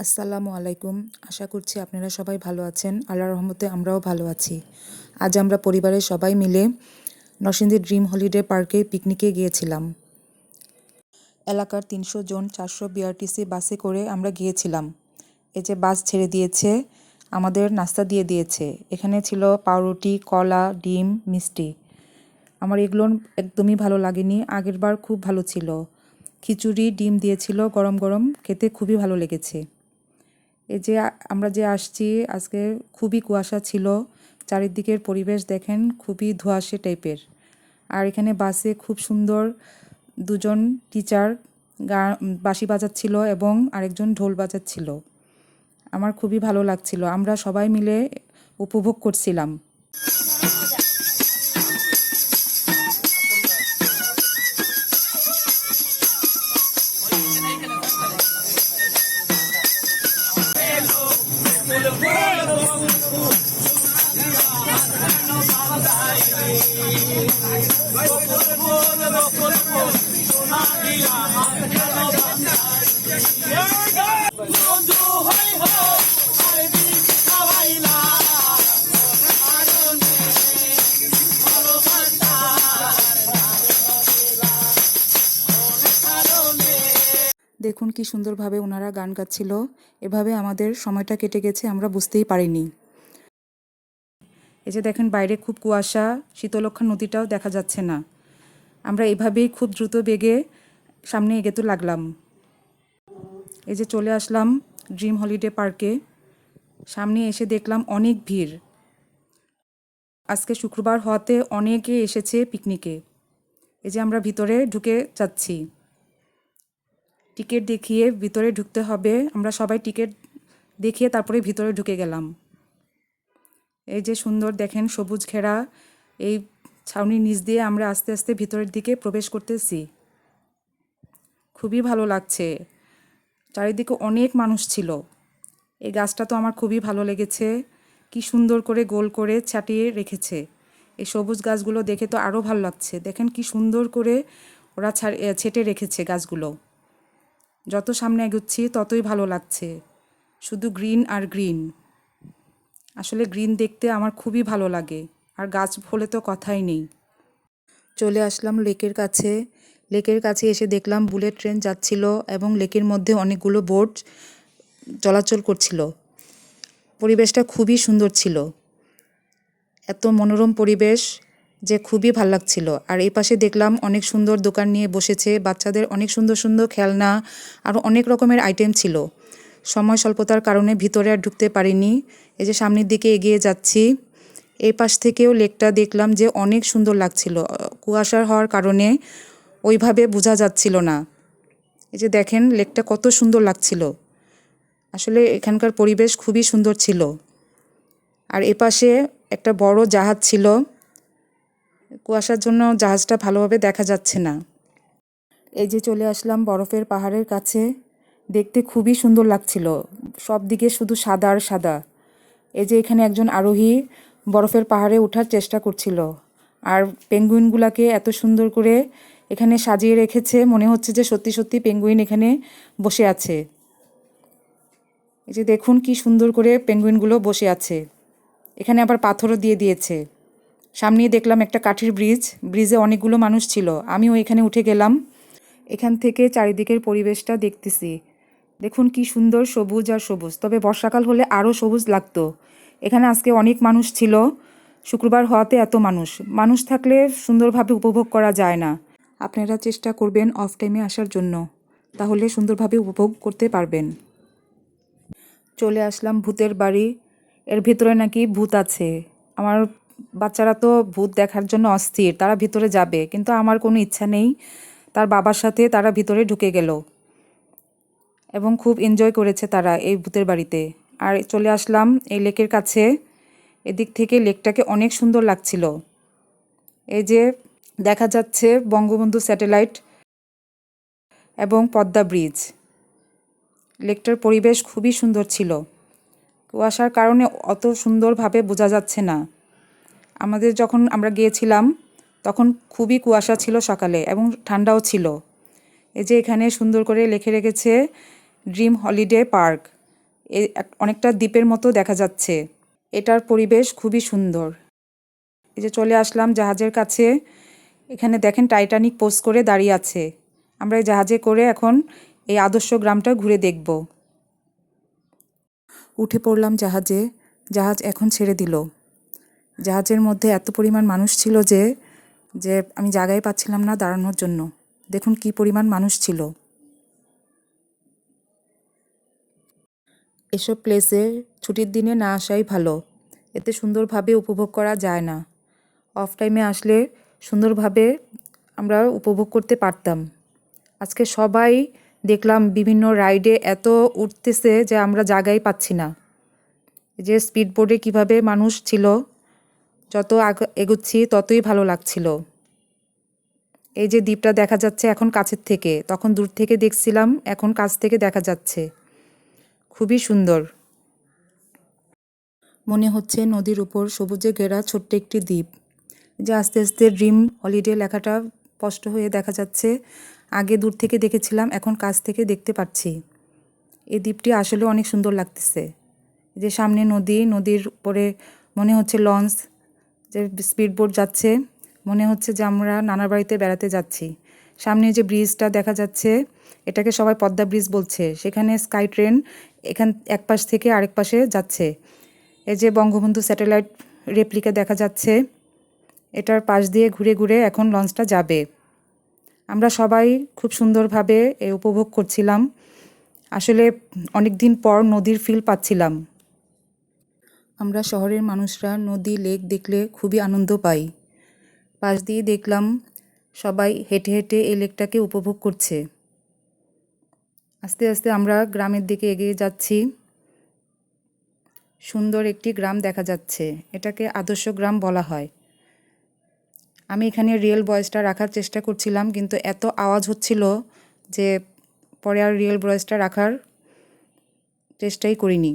আসসালামু আলাইকুম। আশা করছি আপনারা সবাই ভালো আছেন। আল্লাহর রহমতে আমরাও ভালো আছি। আজ আমরা পরিবারের সবাই মিলে নরসিংদী ড্রিম হলিডে পার্কে পিকনিকে গিয়েছিলাম। এলাকার ৩০০ জন ৪০০ বিআরটিসি বাসে করে আমরা গিয়েছিলাম। এই যে বাস ছেড়ে দিয়েছে, আমাদের নাস্তা দিয়ে দিয়েছে। এখানে ছিল পাউরুটি, কলা, ডিম, মিষ্টি। আমার এগুলো একদমই ভালো লাগেনি। আগের বার খুব ভালো ছিল। খিচুড়ি, ডিম দিয়েছিল গরম গরম, খেতে খুবই ভালো লেগেছে। এই যে আমরা যে আসছি, আজকে খুবই কুয়াশা ছিল। চারিদিকের পরিবেশ দেখেন, খুবই ধোঁয়াশে টাইপের। আর এখানে বাসে খুব সুন্দর দুজন টিচার বাঁশি বাজাচ্ছিল এবং আরেকজন ঢোল বাজাচ্ছিল। আমার খুবই ভালো লাগছিল। আমরা সবাই মিলে উপভোগ করছিলাম। দেখুন কি সুন্দরভাবে ওনারা গান গাচ্ছিল। এভাবে আমাদের সময়টা কেটে গেছে, আমরা বুঝতেই পারিনি। এই যে দেখেন বাইরে খুব কুয়াশা, শীতলক্ষ্যা নদীটাও দেখা যাচ্ছে না। আমরা এভাবেই খুব দ্রুত বেগে সামনে এগোতে লাগলাম। এই যে চলে আসলাম ড্রিম হলিডে পার্কে। সামনে এসে দেখলাম অনেক ভিড়। আজকে শুক্রবার হওয়াতে অনেকে এসেছে পিকনিকে। এই যে আমরা ভিতরে ঢুকে যাচ্ছি। টিকিট দেখিয়ে ভিতরে ঢুকতে হবে। আমরা সবাই টিকিট দেখিয়ে তারপরে ভিতরে ঢুকে গেলাম। এই যে সুন্দর দেখেন সবুজ ঘেরা এই ছাউনির নিচ দিয়ে আমরা আস্তে আস্তে ভিতরের দিকে প্রবেশ করতেছি। খুবই ভালো লাগছে। চারিদিকে অনেক মানুষ ছিল। এই গাছটা তো আমার খুবই ভালো লেগেছে। কি সুন্দর করে গোল করে ছাটিয়ে রেখেছে। এই সবুজ গাছগুলো দেখে তো আরও ভালো লাগছে। দেখেন কি সুন্দর করে ওরা ছেটে রেখেছে গাছগুলো। যত সামনে এগোচ্ছি ততই ভালো লাগছে। শুধু গ্রিন আর গ্রিন। আসলে গ্রিন দেখতে আমার খুবই ভালো লাগে। আর গাছ হলে তো কথাই নেই। চলে আসলাম লেকের কাছে। লেকের কাছে এসে দেখলাম বুলেট ট্রেন যাচ্ছিল এবং লেকের মধ্যে অনেকগুলো বোট চলাচল করছিল। পরিবেশটা খুবই সুন্দর ছিল। এত মনোরম পরিবেশ যে খুবই ভাল লাগছিল। আর এই পাশে দেখলাম অনেক সুন্দর দোকান নিয়ে বসেছে। বাচ্চাদের অনেক সুন্দর সুন্দর খেলনা, আরও অনেক রকমের আইটেম ছিল। সময় স্বল্পতার কারণে ভিতরে আর ঢুকতে পারিনি। এই যে সামনের দিকে এগিয়ে যাচ্ছি। এই পাশ থেকেও লেকটা দেখলাম যে অনেক সুন্দর লাগছিল। কুয়াশার হওয়ার কারণে ওইভাবে বোঝা যাচ্ছিল না। এই যে দেখেন লেকটা কত সুন্দর লাগছিল। আসলে এখানকার পরিবেশ খুবই সুন্দর ছিল। আর এপাশে একটা বড় জাহাজ ছিল। কুয়াশার জন্য জাহাজটা ভালোভাবে দেখা যাচ্ছে না। এই যে চলে আসলাম বরফের পাহাড়ের কাছে। দেখতে খুবই সুন্দর লাগছিল। সব দিকে শুধু সাদা আর সাদা। এই যে এখানে একজন আরোহী বরফের পাহাড়ে ওঠার চেষ্টা করছিল। আর পেঙ্গুইনগুলাকে এত সুন্দর করে এখানে সাজিয়ে রেখেছে, মনে হচ্ছে যে সত্যি সত্যি পেঙ্গুইন এখানে বসে আছে। এই যে দেখুন কি সুন্দর করে পেঙ্গুইনগুলো বসে আছে। এখানে আবার পাথরও দিয়ে দিয়েছে। সামনেই দেখলাম একটা কাঠের ব্রিজ। ব্রিজে অনেকগুলো মানুষ ছিল। আমিও এখানে উঠে গেলাম। এখান থেকে চারিদিকের পরিবেশটা দেখতেছি। দেখুন কি সুন্দর সবুজ আর সবুজ। তবে বর্ষাকাল হলে আরও সবুজ লাগতো। এখানে আজকে অনেক মানুষ ছিল। শুক্রবার হওয়াতে এত মানুষ থাকলে সুন্দরভাবে উপভোগ করা যায় না। আপনারা চেষ্টা করবেন অফ টাইমে আসার জন্য, তাহলে সুন্দরভাবে উপভোগ করতে পারবেন। চলে আসলাম ভূতের বাড়ি। এর ভিতরে নাকি ভূত আছে। আমার বাচ্চারা তো ভূত দেখার জন্য অস্থির, তারা ভিতরে যাবে, কিন্তু আমার কোনো ইচ্ছা নেই। তার বাবার সাথে তারা ভিতরে ঢুকে গেল এবং খুব এনজয় করেছে তারা এই ভূতের বাড়িতে। আর চলে আসলাম এই লেকের কাছে। এদিক থেকে লেকটাকে অনেক সুন্দর লাগছিল। এই যে দেখা যাচ্ছে বঙ্গবন্ধু স্যাটেলাইট এবং পদ্মা ব্রিজ। লেকটার পরিবেশ খুবই সুন্দর ছিল। কুয়াশার কারণে অত সুন্দরভাবে বোঝা যাচ্ছে না। যখন আমরা গিয়েছিলাম তখন খুবই কুয়াশা ছিল সকালে এবং ঠান্ডাও ছিল। এই যে এখানে সুন্দর করে লিখে রেখেছে ড্রিম হলিডে পার্ক। অনেকটা দ্বীপের মতো দেখা যাচ্ছে। এটার পরিবেশ খুবই সুন্দর। এই যে চলে আসলাম জাহাজের কাছে। এখানে দেখেন টাইটানিক পোজ করে দাঁড়িয়ে আছে। আমরা এই জাহাজে করে এখন এই আদর্শ গ্রামটা ঘুরে দেখব। উঠে পড়লাম জাহাজে। জাহাজ এখন ছেড়ে দিল। জাহাজের মধ্যে এত পরিমাণ মানুষ ছিল যে যে আমি জায়গায় পাচ্ছিলাম না দাঁড়ানোর জন্য। দেখুন কি পরিমাণ মানুষ ছিল। এসব প্লেসে ছুটির দিনে না আসাই ভালো। এতে সুন্দরভাবে উপভোগ করা যায় না। অফ টাইমে আসলে সুন্দরভাবে আমরা উপভোগ করতে পারতাম। আজকে সবাই দেখলাম বিভিন্ন রাইডে এত উঠতেছে যে আমরা জায়গাই পাচ্ছি না। যে স্পিড বোটে কীভাবে মানুষ ছিল, যত এগুচ্ছি ততই ভালো লাগছিল। এই যে দ্বীপটা দেখা যাচ্ছে এখন কাছের থেকে, তখন দূর থেকে দেখছিলাম, এখন কাছ থেকে দেখা যাচ্ছে। খুবই সুন্দর। মনে হচ্ছে নদীর উপর সবুজে ঘেরা ছোট্ট একটি দ্বীপ। যে আস্তে আস্তে ড্রিম হলিডে লেখাটা স্পষ্ট হয়ে দেখা যাচ্ছে। আগে দূর থেকে দেখেছিলাম, এখন কাছ থেকে দেখতে পাচ্ছি। এই দ্বীপটি আসলে অনেক সুন্দর লাগতেছে। যে সামনে নদী, নদীর উপরে মনে হচ্ছে লঞ্চ, যে স্পিড বোট যাচ্ছে। মনে হচ্ছে যে আমরা নানার বাড়িতে বেড়াতে যাচ্ছি। সামনে যে ব্রিজটা দেখা যাচ্ছে, এটাকে সবাই পদ্মা ব্রিজ বলছে। সেখানে স্কাই ট্রেন এখান এক পাশ থেকে আরেক পাশে যাচ্ছে। এই যে বঙ্গবন্ধু স্যাটেলাইট রেপ্লিকা দেখা যাচ্ছে। এটার পাশ দিয়ে ঘুরে ঘুরে এখন লঞ্চটা যাবে। আমরা সবাই খুব সুন্দরভাবে উপভোগ করছিলাম। আসলে অনেক দিন পর নদীর ফিল পাচ্ছিলাম। আমরা শহরের মানুষরা নদী, লেক দেখলে খুবই আনন্দ পাই। পাশ দিয়ে দেখলাম সবাই হেঁটে হেঁটে এই লেকটাকে উপভোগ করছে। আস্তে আস্তে আমরা গ্রামের দিকে এগিয়ে যাচ্ছি। সুন্দর একটি গ্রাম দেখা যাচ্ছে। এটাকে আদর্শ গ্রাম বলা হয়। আমি এখানে রিয়েল ভয়েসটা রাখার চেষ্টা করছিলাম, কিন্তু এত আওয়াজ হচ্ছিল যে পরে আর রিয়েল ভয়েসটা রাখার চেষ্টাই করিনি।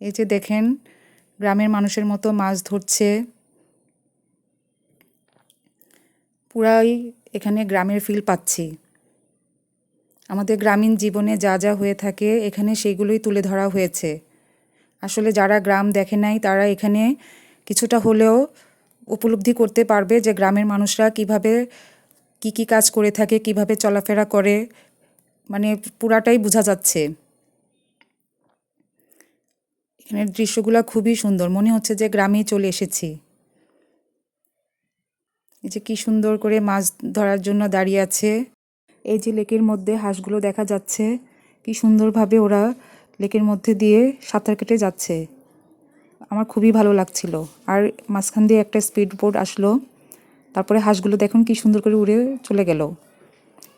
এই যে দেখেন গ্রামের মানুষের মতো মাছ ধরছে। পুরাই এখানে গ্রামের ফিল পাচ্ছি। আমাদের গ্রামীণ জীবনে যা যা হয়ে থাকে এখানে সেগুলোই তুলে ধরা হয়েছে। আসলে যারা গ্রাম দেখে নাই তারা এখানে কিছুটা হলেও উপলব্ধি করতে পারবে যে গ্রামের মানুষরা কিভাবে কি কি কাজ করে থাকে, কিভাবে চলাফেরা করে, মানে পুরাটাই বোঝা যাচ্ছে। এখানের দৃশ্যগুলো খুবই সুন্দর, মনে হচ্ছে যে গ্রামেই চলে এসেছি। এই যে কি সুন্দর করে মাছ ধরার জন্য দাঁড়িয়ে আছে। এই যে লেকের মধ্যে হাঁসগুলো দেখা যাচ্ছে, কি সুন্দরভাবে ওরা লেকের মধ্যে দিয়ে সাঁতার কেটে যাচ্ছে। আমার খুবই ভালো লাগছিল। আর মাঝখান দিয়ে একটা স্পিড বোট আসলো, তারপরে হাঁসগুলো দেখুন কি সুন্দর করে উড়ে চলে গেল।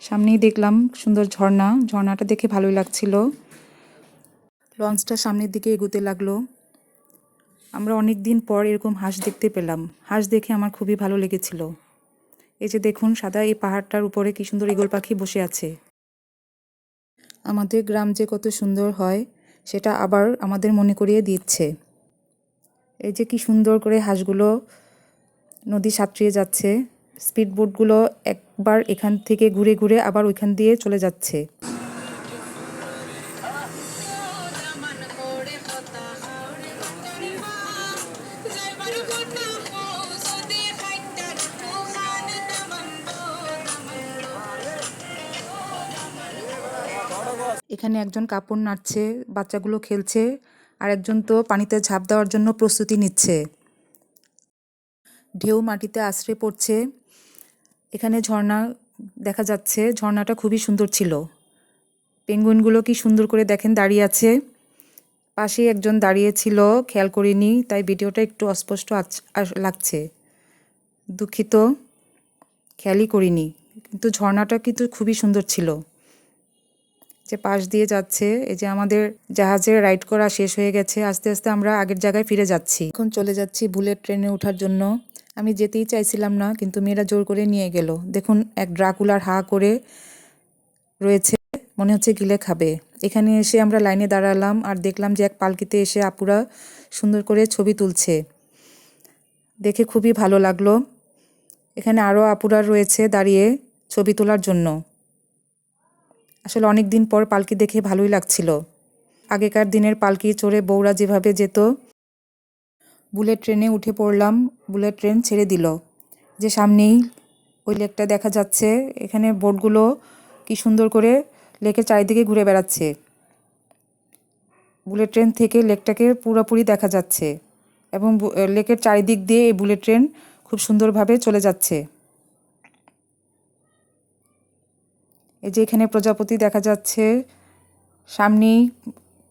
সামনেই দেখলাম সুন্দর ঝর্ণা, ঝর্ণাটা দেখে ভালোই লাগছিল। লঞ্চটা সামনের দিকে এগোতে লাগলো। আমরা অনেক দিন পর এরকম হাঁস দেখতে পেলাম। হাঁস দেখে আমার খুবই ভালো লেগেছিল। এই যে দেখুন সাদা এই পাহাড়টার উপরে কি সুন্দর ঈগল পাখি বসে আছে। আমাদের গ্রাম যে কত সুন্দর হয় সেটা আবার আমাদের মনে করিয়ে দিচ্ছে। এই যে কি সুন্দর করে হাঁসগুলো নদী সাঁতরিয়ে যাচ্ছে। স্পিড বোটগুলো একবার এখান থেকে ঘুরে ঘুরে আবার ওইখান দিয়ে চলে যাচ্ছে। এখানে একজন কাপড় নাড়ছে, বাচ্চাগুলো খেলছে, আর একজন তো পানিতে ঝাঁপ দেওয়ার জন্য প্রস্তুতি নিচ্ছে। ঢেউ মাটিতে আছড়ে পড়ছে। এখানে ঝর্ণা দেখা যাচ্ছে, ঝর্ণাটা খুবই সুন্দর ছিল। পেঙ্গুইনগুলো কি সুন্দর করে দেখেন দাঁড়িয়ে আছে। পাশেই একজন দাঁড়িয়ে ছিল, খেয়াল করিনি, তাই ভিডিওটা একটু অস্পষ্ট লাগছে। দুঃখিত, খেয়ালই করিনি। কিন্তু ঝর্ণাটা কিন্তু খুবই সুন্দর ছিল। যে পাশ দিয়ে যাচ্ছে, এই যে আমাদের জাহাজের রাইড করা শেষ হয়ে গেছে। আস্তে আস্তে আমরা আগের জায়গায় ফিরে যাচ্ছি। এখন চলে যাচ্ছি বুলেট ট্রেনে ওঠার জন্য। আমি যেতেই চাইছিলাম না, কিন্তু মেয়েরা জোর করে নিয়ে গেল। দেখুন এক ড্রাকুলার হা করে রয়েছে, মনে হচ্ছে গিলে খাবে। এখানে এসে আমরা লাইনে দাঁড়ালাম আর দেখলাম যে এক পালকিতে এসে আপুরা সুন্দর করে ছবি তুলছে। দেখে খুবই ভালো লাগলো। এখানে আরও আপুরা রয়েছে দাঁড়িয়ে ছবি তোলার জন্য। আসলে অনেক দিন পর পালকি দেখে ভালোই লাগছিল। আগেকার দিনের পালকি চড়ে বউরা যেভাবে যেত। বুলেট ট্রেনে উঠে পড়লাম। বুলেট ট্রেন ছেড়ে দিল। যে সামনেই ওই লেকটা দেখা যাচ্ছে। এখানে বোটগুলো কি সুন্দর করে লেকের চারিদিকে ঘুরে বেড়াচ্ছে। বুলেট ট্রেন থেকে লেকটাকে পুরোপুরি দেখা যাচ্ছে এবং লেকের চারিদিক দিয়ে এই বুলেট ট্রেন খুব সুন্দরভাবে চলে যাচ্ছে। এই যে এখানে প্রজাপতি দেখা যাচ্ছে, সামনেই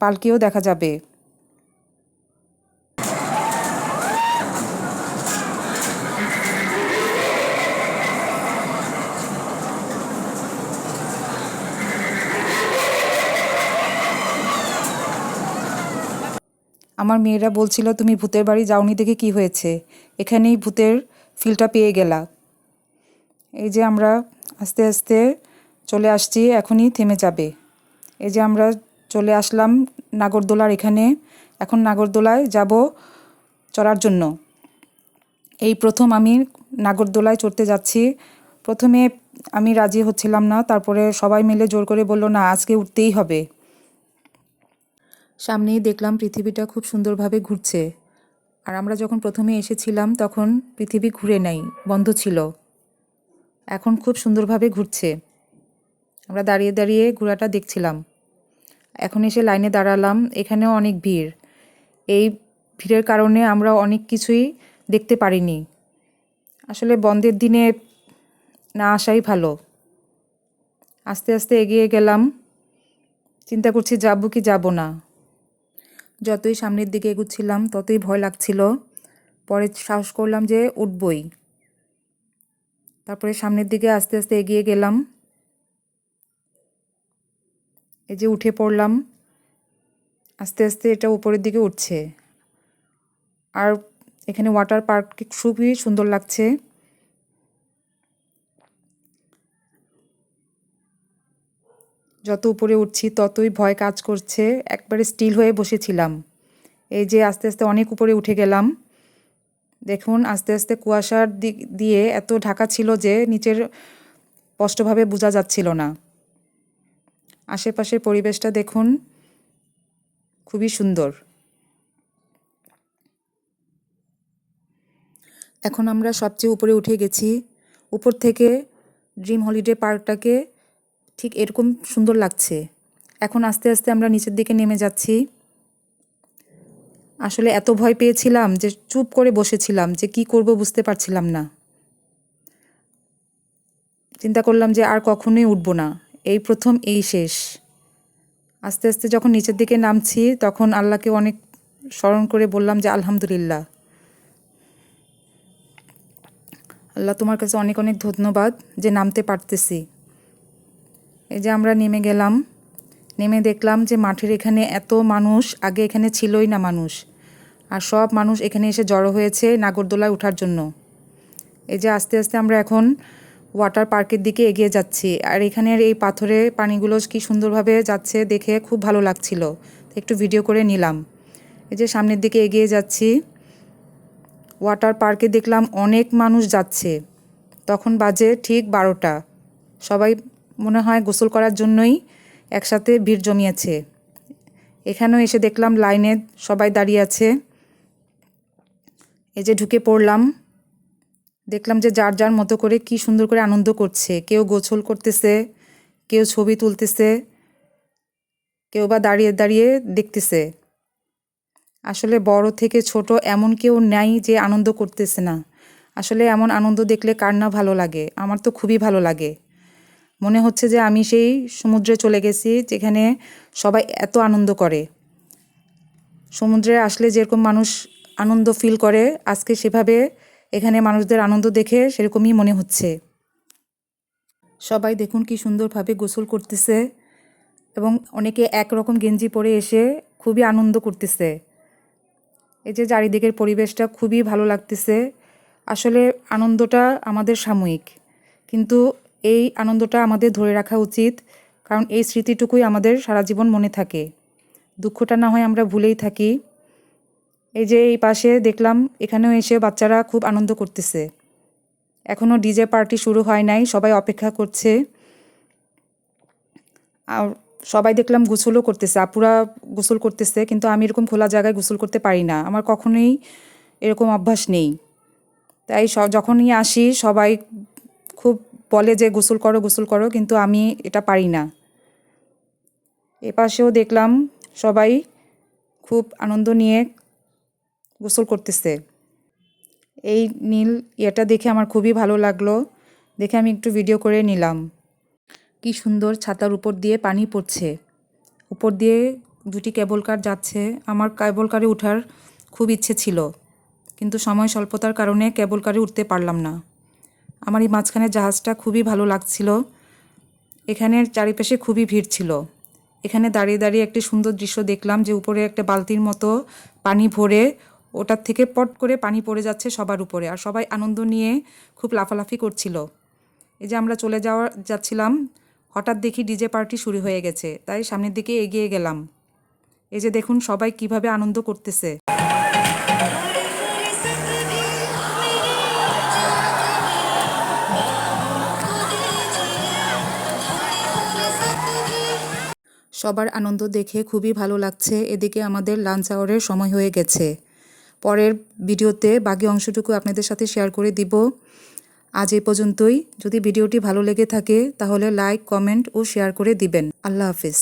পালকিও দেখা যাবে। আমার মেয়েরা বলছিল, তুমি ভূতের বাড়ি যাওনি দেখে কি হয়েছে, এখানেই ভূতের ফিলটা পেয়ে গেলা। এই যে আমরা আস্তে আস্তে চলে আসছি, এখনই থেমে যাবে। এই যে আমরা চলে আসলাম নাগরদোলার এখানে। এখন নাগরদোলায় যাব চড়ার জন্য। এই প্রথম আমি নাগরদোলায় চড়তে যাচ্ছি। প্রথমে আমি রাজি হচ্ছিলাম না, তারপরে সবাই মিলে জোর করে বলল, না আজকে উঠতেই হবে। সামনেই দেখলাম পৃথিবীটা খুব সুন্দরভাবে ঘুরছে। আর আমরা যখন প্রথমে এসেছিলাম তখন পৃথিবী ঘুরে নাই, বন্ধ ছিল। এখন খুব সুন্দরভাবে ঘুরছে। আমরা দাঁড়িয়ে দাঁড়িয়ে ঘোরাটা দেখছিলাম। এখন এসে লাইনে দাঁড়ালাম, এখানেও অনেক ভিড়। এই ভিড়ের কারণে আমরা অনেক কিছুই দেখতে পারিনি। আসলে বন্ধের দিনে না আসাই ভালো। আস্তে আস্তে এগিয়ে গেলাম, চিন্তা করছি যাব কি যাব না। যতই সামনের দিকে এগুচ্ছিলাম ততই ভয় লাগছিল। পরে সাহস করলাম যে উঠবই। তারপরে সামনের দিকে আস্তে আস্তে এগিয়ে গেলাম। এই যে উঠে পড়লাম, আস্তে আস্তে এটা উপরের দিকে উঠছে। আর এখানে ওয়াটার পার্ক খুবই সুন্দর লাগছে। যত উপরে উঠছি ততই ভয় কাজ করছে, একবারে স্টিল হয়ে বসেছিলাম। এই যে আস্তে আস্তে অনেক উপরে উঠে গেলাম। দেখুন আস্তে আস্তে কুয়াশার দিক দিয়ে এত ঢাকা ছিল যে নিচের স্পষ্টভাবে বোঝা যাচ্ছিল না। আশেপাশের পরিবেশটা দেখুন, খুবই সুন্দর। এখন আমরা সবচেয়ে উপরে উঠে গেছি। উপর থেকে ড্রিম হলিডে পার্কটাকে ঠিক এরকম সুন্দর লাগছে। এখন আস্তে আস্তে আমরা নিচের দিকে নেমে যাচ্ছি। আসলে এত ভয় পেয়েছিলাম যে চুপ করে বসেছিলাম, যে কি করব বুঝতে পারছিলাম না। চিন্তা করলাম যে আর কখনোই উঠব না, এই প্রথম এই শেষ। আস্তে আস্তে যখন নিচের দিকে নামছি তখন আল্লাহকে অনেক স্মরণ করে বললাম যে আলহামদুলিল্লাহ, আল্লাহ তোমার কাছে অনেক অনেক ধন্যবাদ যে নামতে পারতেছি। এই যে আমরা নেমে গেলাম। নেমে দেখলাম যে মাঠের এখানে এত মানুষ, আগে এখানে ছিলই না মানুষ। আর সব মানুষ এখানে এসে জড়ো হয়েছে নাগরদোলায় ওঠার জন্য। এই যে আস্তে আস্তে আমরা এখন ওয়াটার পার্কের দিকে এগিয়ে যাচ্ছি। আর এখানের এই পাথরে পানিগুলো কি সুন্দরভাবে যাচ্ছে দেখে খুব ভালো লাগছিল, একটু ভিডিও করে নিলাম। এই যে সামনের দিকে এগিয়ে যাচ্ছি। ওয়াটার পার্কে দেখলাম অনেক মানুষ যাচ্ছে। তখন বাজে ঠিক 12টা। সবাই মনে হয় গোসল করার জন্যই একসাথে ভিড় জমিয়েছে। এখানেও এসে দেখলাম লাইনে সবাই দাঁড়িয়ে আছে। এই যে ঢুকে পড়লাম, দেখলাম যে যার যার মতো করে কি সুন্দর করে আনন্দ করছে। কেউ গোসল করতেছে, কেউ ছবি তুলতেছে, কেউ বা দাঁড়িয়ে দাঁড়িয়ে দেখতেছে। আসলে বড় থেকে ছোট এমন কেউ নাই যে আনন্দ করতেছে না। আসলে এমন আনন্দ দেখলে কার না ভালো লাগে, আমার তো খুবই ভালো লাগে। মনে হচ্ছে যে আমি সেই সমুদ্রে চলে গেছি যেখানে সবাই এত আনন্দ করে। সমুদ্রে আসলে যেরকম মানুষ আনন্দ ফিল করে, আজকে সেভাবে এখানে মানুষদের আনন্দ দেখে সেরকমই মনে হচ্ছে। সবাই দেখুন কি সুন্দরভাবে গোসল করতেছে এবং অনেকে একরকম গেঞ্জি পরে এসে খুবই আনন্দ করতেছে। এই যে চারিদিকের পরিবেশটা খুবই ভালো লাগতেছে। আসলে আনন্দটা আমাদের সাময়িক, কিন্তু এই আনন্দটা আমাদের ধরে রাখা উচিত, কারণ এই স্মৃতিটুকুই আমাদের সারা জীবন মনে থাকে। দুঃখটা না হয় আমরা ভুলেই থাকি। এই যে এই পাশে দেখলাম এখানেও এসে বাচ্চারা খুব আনন্দ করতেছে। এখনও ডিজে পার্টি শুরু হয় নাই, সবাই অপেক্ষা করছে। আর সবাই দেখলাম গোসলও করতেছে, আপুরা গোসল করতেছে, কিন্তু আমি এরকম খোলা জায়গায় গোসল করতে পারি না, আমার কখনোই এরকম অভ্যাস নেই। তাই যখনই আসি সবাই খুব বলে যে গোসল করো, কিন্তু আমি এটা পারি না। এপাশেও দেখলাম সবাই খুব আনন্দ নিয়ে গোসল করতেছে। এই নীল ইয়েটা দেখে আমার খুবই ভালো লাগলো, দেখে আমি একটু ভিডিও করে নিলাম। কি সুন্দর ছাতার উপর দিয়ে পানি পড়ছে, উপর দিয়ে দুটি কেবল কার যাচ্ছে। আমার কেবল কারে ওঠার খুব ইচ্ছে ছিল, কিন্তু সময় স্বল্পতার কারণে কেবল কারে উঠতে পারলাম না। আমার এই মাঝখানে জাহাজটা খুবই ভালো লাগছিল। এখানে চারিপাশে খুবই ভিড় ছিল। এখানে দাঁড়িয়ে দাঁড়িয়ে একটি সুন্দর দৃশ্য দেখলাম যে উপরে একটা বালতির মতো পানি ভরে ওটার থেকে পট করে পানি পড়ে যাচ্ছে সবার উপরে, আর সবাই আনন্দ নিয়ে খুব লাফালাফি করছিল। এই যে আমরা যাচ্ছিলাম, হঠাৎ দেখি ডিজে পার্টি শুরু হয়ে গেছে, তাই সামনের দিকে এগিয়ে গেলাম। এই যে দেখুন সবাই কিভাবে আনন্দ করতেছে। সবার আনন্দ দেখে খুবই ভালো লাগছে। এদিকে আমাদের লাঞ্চ আওয়ারের সময় হয়ে গেছে। পরের ভিডিওতে বাকি অংশটুকু আপনাদের সাথে শেয়ার করে দিব। আজ এই পর্যন্তই। যদি ভিডিওটি ভালো লেগে থাকে তাহলে লাইক, কমেন্ট ও শেয়ার করে দিবেন। আল্লাহ হাফিজ।